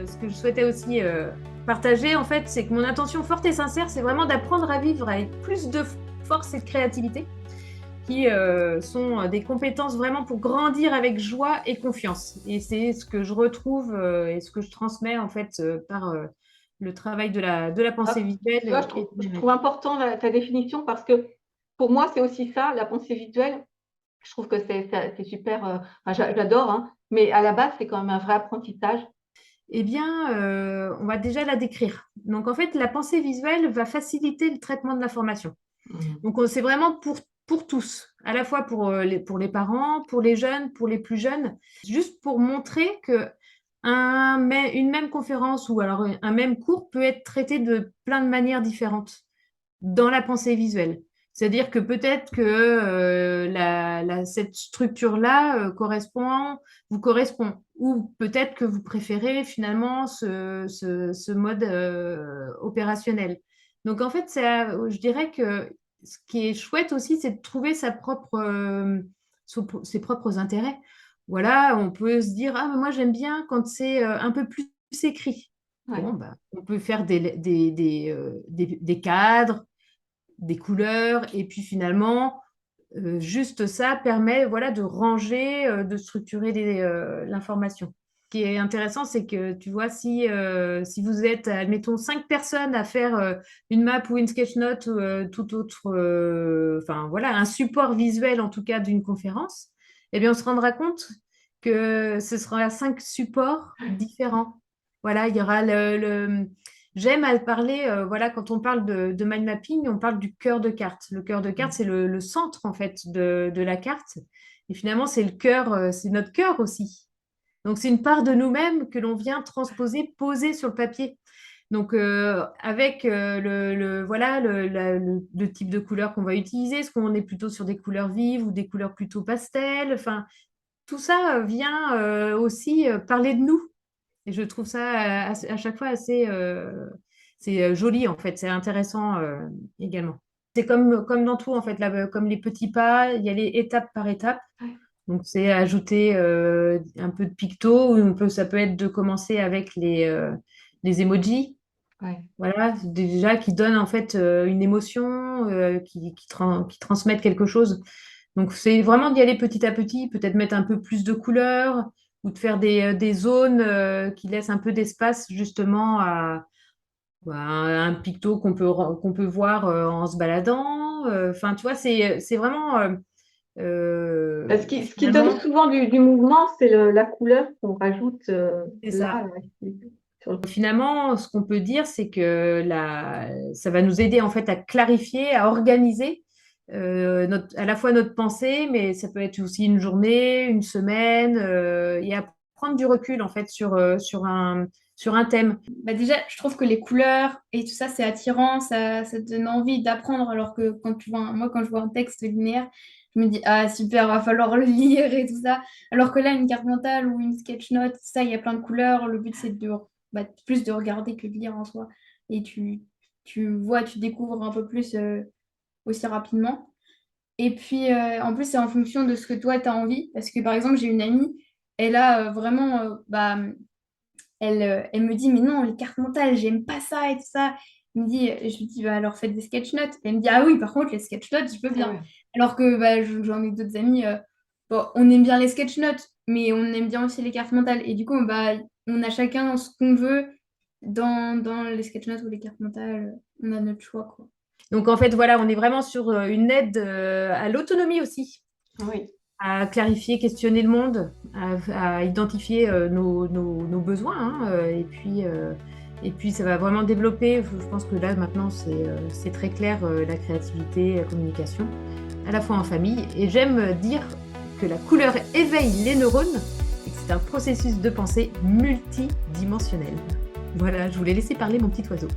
ce que je souhaitais aussi partager, en fait, c'est que mon intention forte et sincère, c'est vraiment d'apprendre à vivre avec plus de force et de créativité, qui sont des compétences vraiment pour grandir avec joie et confiance. Et c'est ce que je retrouve et ce que je transmets, en fait, par le travail de la pensée Ah, tu vois, visuelle. je trouve important ta définition parce que pour moi, c'est aussi ça, la pensée visuelle. Je trouve que c'est super, enfin, j'adore, hein, mais à la base, c'est quand même un vrai apprentissage. Eh bien, on va déjà la décrire. Donc, en fait, la pensée visuelle va faciliter le traitement de l'information. Mmh. Donc, c'est vraiment pour tous, à la fois pour les parents, pour les jeunes, pour les plus jeunes, juste pour montrer que une même conférence ou alors un même cours peut être traité de plein de manières différentes dans la pensée visuelle. C'est-à-dire que peut-être que cette structure-là vous correspond, ou peut-être que vous préférez finalement ce mode opérationnel. Donc en fait, je dirais que ce qui est chouette aussi, c'est de trouver ses propres intérêts. Voilà, on peut se dire, ah, mais moi j'aime bien quand c'est un peu plus écrit. Ouais. Bon, bah, on peut faire des cadres, des couleurs, et puis finalement, juste ça permet voilà, de ranger, de structurer l'information. Ce qui est intéressant, c'est que tu vois, si vous êtes, admettons, 5 personnes à faire une map ou une sketch note, ou tout autre, enfin voilà, un support visuel en tout cas d'une conférence, eh bien on se rendra compte que ce sera 5 supports différents. Voilà, il y aura J'aime à parler, voilà, quand on parle de mind mapping, on parle du cœur de carte. Le cœur de carte, c'est le centre en fait de la carte. Et finalement, c'est le cœur, c'est notre cœur aussi. Donc, c'est une part de nous-mêmes que l'on vient transposer, poser sur le papier. Donc, avec voilà, le type de couleur qu'on va utiliser, est-ce qu'on est plutôt sur des couleurs vives ou des couleurs plutôt pastel? Enfin, tout ça vient aussi parler de nous. Et je trouve ça à chaque fois assez c'est joli, en fait. C'est intéressant également. C'est comme dans tout, en fait, là, comme les petits pas, il y a les étapes par étape. Ouais. Donc, c'est ajouter un peu de picto, ou ça peut être de commencer avec les emojis. Ouais. Voilà, déjà qui donnent en fait une émotion, qui transmettent quelque chose. Donc, c'est vraiment d'y aller petit à petit, peut-être mettre un peu plus de couleurs ou de faire des zones qui laissent un peu d'espace justement à un picto qu'on peut voir en se baladant. Enfin, tu vois, c'est vraiment Bah, ce qui donne finalement, souvent du mouvement, c'est la couleur qu'on rajoute, c'est ça. là, sur le Finalement, ce qu'on peut dire, c'est que ça va nous aider en fait à clarifier, à organiser à la fois notre pensée, mais ça peut être aussi une journée, une semaine, et à prendre du recul en fait sur un thème. Bah déjà, je trouve que les couleurs et tout ça, c'est attirant, ça te donne envie d'apprendre, alors que moi, quand je vois un texte linéaire, je me dis, ah super, va falloir le lire et tout ça. Alors que là, une carte mentale ou une sketch note, ça, il y a plein de couleurs. Le but, c'est plus de regarder que de lire en soi. Et tu découvres un peu plus aussi rapidement. Et puis, en plus, c'est en fonction de ce que toi, tu as envie. Parce que, par exemple, j'ai une amie, elle a vraiment, elle me dit, mais non, les cartes mentales, j'aime pas ça et tout ça. Je lui dis, bah, alors faites des sketch notes. Elle me dit, ah oui, par contre, les sketch notes, je peux ah bien. ouais. Alors que bah, j'en ai d'autres amis, bon, on aime bien les sketch notes, mais on aime bien aussi les cartes mentales. Et du coup, bah, on a chacun ce qu'on veut dans les sketch notes ou les cartes mentales. On a notre choix, quoi. Donc en fait, voilà, on est vraiment sur une aide à l'autonomie aussi, Oui. à clarifier, questionner le monde, à identifier nos besoins, hein, et puis ça va vraiment développer. Je pense que là maintenant c'est très clair, la créativité, la communication, à la fois en famille. Et j'aime dire que la couleur éveille les neurones et que c'est un processus de pensée multidimensionnel. Voilà, je voulais laisser parler mon petit oiseau.